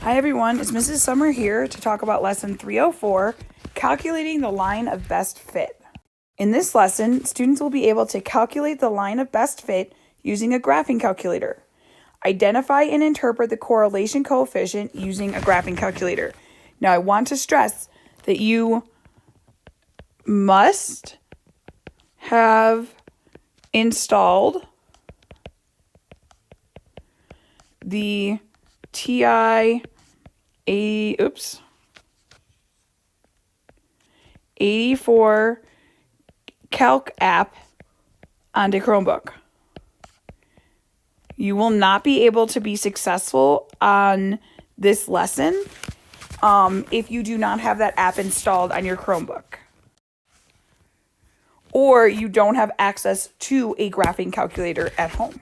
Hi everyone, it's Mrs. Summer here to talk about lesson 304, calculating the line of best fit. In this lesson, students will be able to calculate the line of best fit using a graphing calculator. Identify and interpret the correlation coefficient using a graphing calculator. Now I want to stress that you must have installed the TI 84 Calc app onto Chromebook. You will not be able to be successful on this lesson if you do not have that app installed on your Chromebook, or you don't have access to a graphing calculator at home.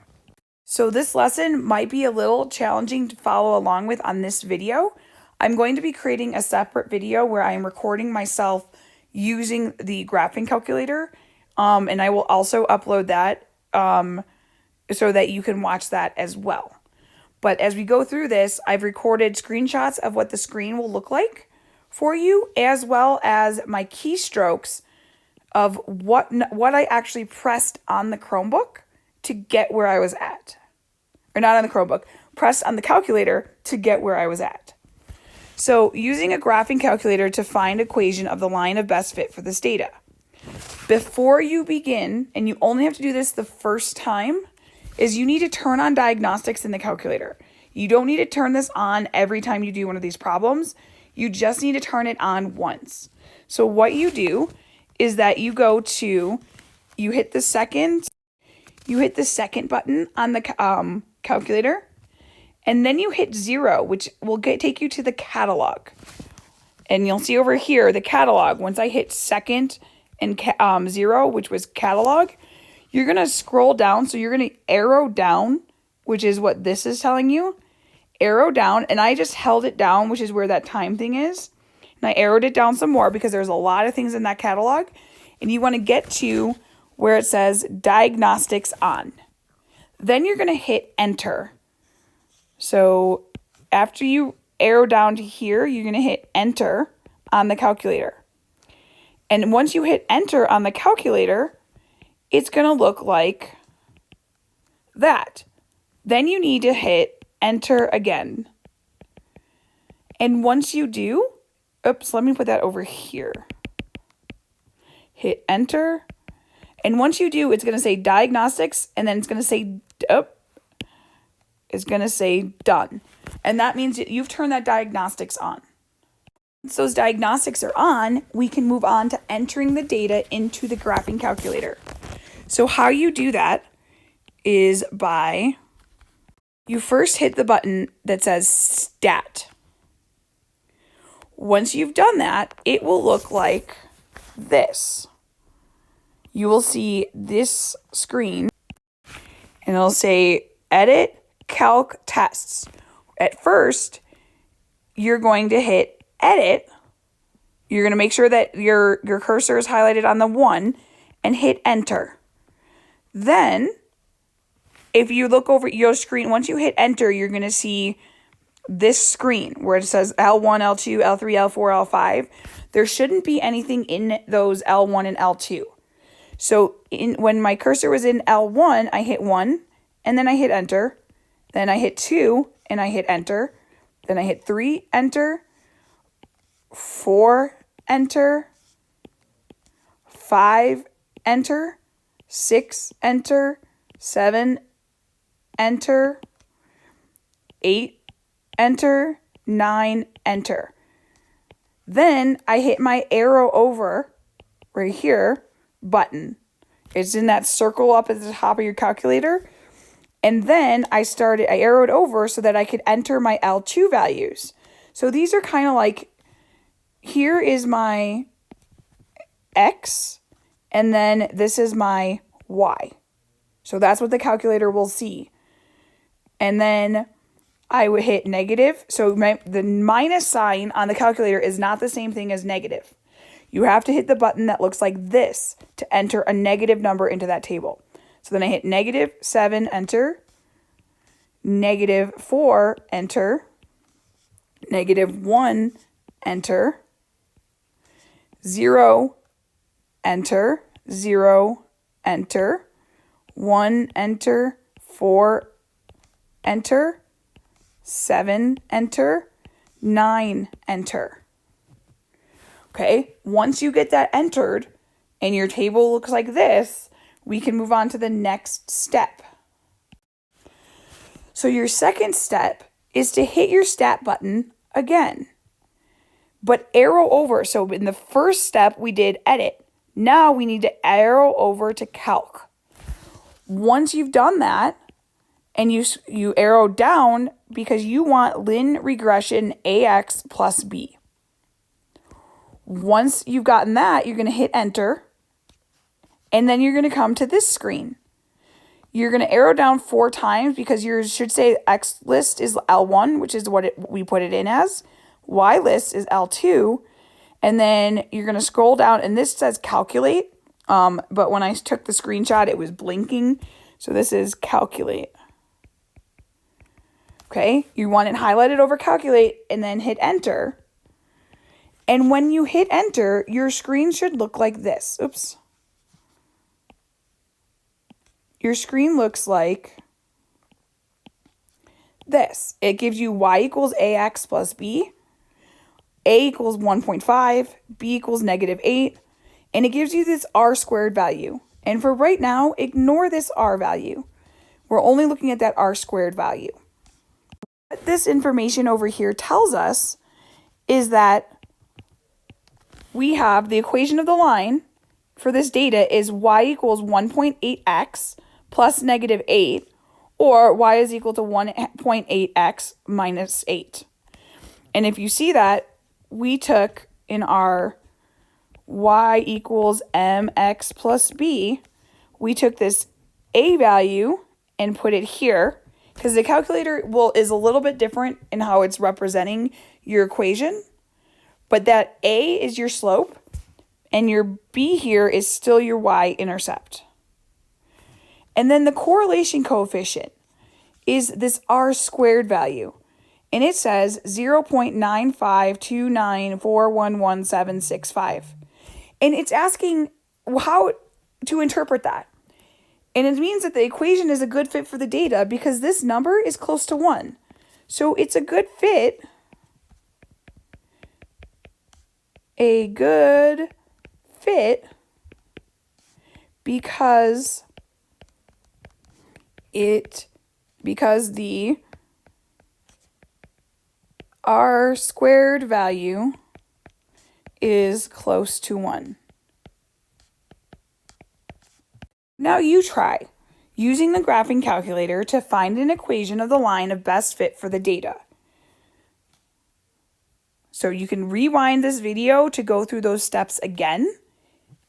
So this lesson might be a little challenging to follow along with on this video. I'm going to be creating a separate video where I am recording myself using the graphing calculator, and I will also upload that so that you can watch that as well. But as we go through this, I've recorded screenshots of what the screen will look like for you, as well as my keystrokes of what I actually pressed on the Chromebook to get where I was at. Or not on the Chromebook, pressed on the calculator to get where I was at. So using a graphing calculator to find equation of the line of best fit for this data. Before you begin, and you only have to do this the first time, is you need to turn on diagnostics in the calculator. You don't need to turn this on every time you do one of these problems. You just need to turn it on once. So what you do is that you hit the second button on the calculator, and then you hit 0, which will take you to the catalog. And you'll see over here the catalog. Once I hit second and 0, which was catalog, you're going to scroll down. So you're going to arrow down, which is what this is telling you. Arrow down, and I just held it down, which is where that time thing is. And I arrowed it down some more because there's a lot of things in that catalog. And you want to get to where it says diagnostics on. Then you're going to hit enter. So after you arrow down to here, you're going to hit enter on the calculator. And once you hit enter on the calculator, it's going to look like that. Then you need to hit enter again. And once you do, let me put that over here. Hit enter. And once you do, it's going to say diagnostics, and then it's going to say done. And that means you've turned that diagnostics on. Once those diagnostics are on, we can move on to entering the data into the graphing calculator. So how you do that is you first hit the button that says stat. Once you've done that, it will look like this. You will see this screen, and it'll say edit calc tests. At first, you're going to hit edit. You're going to make sure that your cursor is highlighted on the 1 and hit enter. Then, if you look over your screen, once you hit enter, you're going to see this screen where it says L1, L2, L3, L4, L5. There shouldn't be anything in those L1 and L2. So when my cursor was in L1, I hit 1, and then I hit enter. Then I hit 2, and I hit enter. Then I hit 3, enter. 4, enter. 5, enter. 6, enter. 7, enter. 8, enter. 9, enter. Then I hit my arrow over right here button. It's in that circle up at the top of your calculator. And then I arrowed over so that I could enter my L2 values. So these are kind of like, here is my X, and then this is my Y. So that's what the calculator will see. And then I would hit negative. So the minus sign on the calculator is not the same thing as negative. You have to hit the button that looks like this to enter a negative number into that table. So then I hit -7, enter, -4, enter, -1, enter, 0, enter, 0, enter, 1, enter, 4, enter, 7, enter, 9, enter. Okay, once you get that entered and your table looks like this, we can move on to the next step. So your second step is to hit your stat button again, but arrow over. So in the first step, we did edit. Now we need to arrow over to calc. Once you've done that, and you arrow down because you want lin regression AX plus B. Once you've gotten that, you're going to hit enter, and then you're going to come to this screen. You're going to arrow down 4 times because yours should say X list is L1, which is what we put it in as. Y list is L2. And then you're going to scroll down, and this says calculate. But when I took the screenshot, it was blinking. So this is calculate. Okay, you want it highlighted over calculate and then hit enter. And when you hit enter, your screen should look like this. Oops. Your screen looks like this. It gives you y equals ax plus b, a equals 1.5, b equals -8, and it gives you this r squared value. And for right now, ignore this r value. We're only looking at that r squared value. What this information over here tells us is that we have the equation of the line for this data is y equals 1.8x plus -8, or y is equal to 1.8x minus 8. And if you see that, we took in our y equals mx plus b, we took this a value and put it here, because the calculator is a little bit different in how it's representing your equation, but that a is your slope, and your b here is still your y-intercept. And then the correlation coefficient is this r squared value, and it says 0.95294111765. And it's asking how to interpret that. And it means that the equation is a good fit for the data because this number is close to 1. So it's a good fit. A good fit because the r squared value is close to 1. Now you try using the graphing calculator to find an equation of the line of best fit for the data. So you can rewind this video to go through those steps again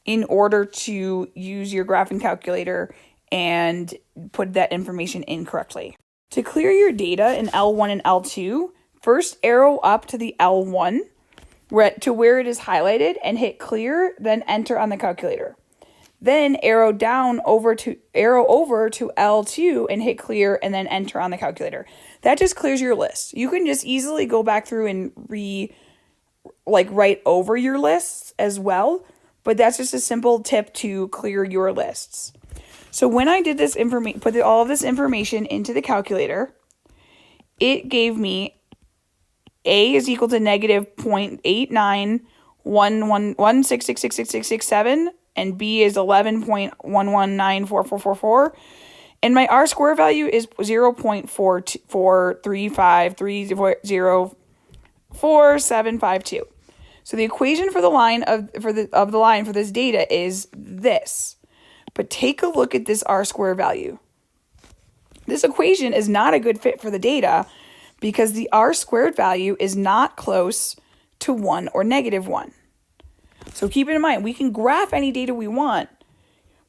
in order to use your graphing calculator and put that information in correctly. To clear your data in L1 and L2, first arrow up to the L1 to where it is highlighted and hit clear, then enter on the calculator. Then arrow over to L2 and hit clear and then enter on the calculator. That just clears your list. You can just easily go back through and write over your lists as well, but that's just a simple tip to clear your lists. So when I did this put all of this information into the calculator, it gave me A is equal to -0.8911666667, and B is 11.1194444, and my r square value is 0.435304752. So the equation for the line for this data is this. But take a look at this r square value. This equation is not a good fit for the data because the r squared value is not close to 1 or -1. So keep it in mind, we can graph any data we want,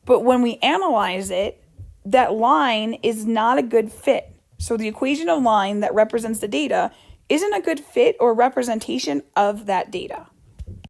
but when we analyze it, that line is not a good fit. So the equation of line that represents the data isn't a good fit or representation of that data.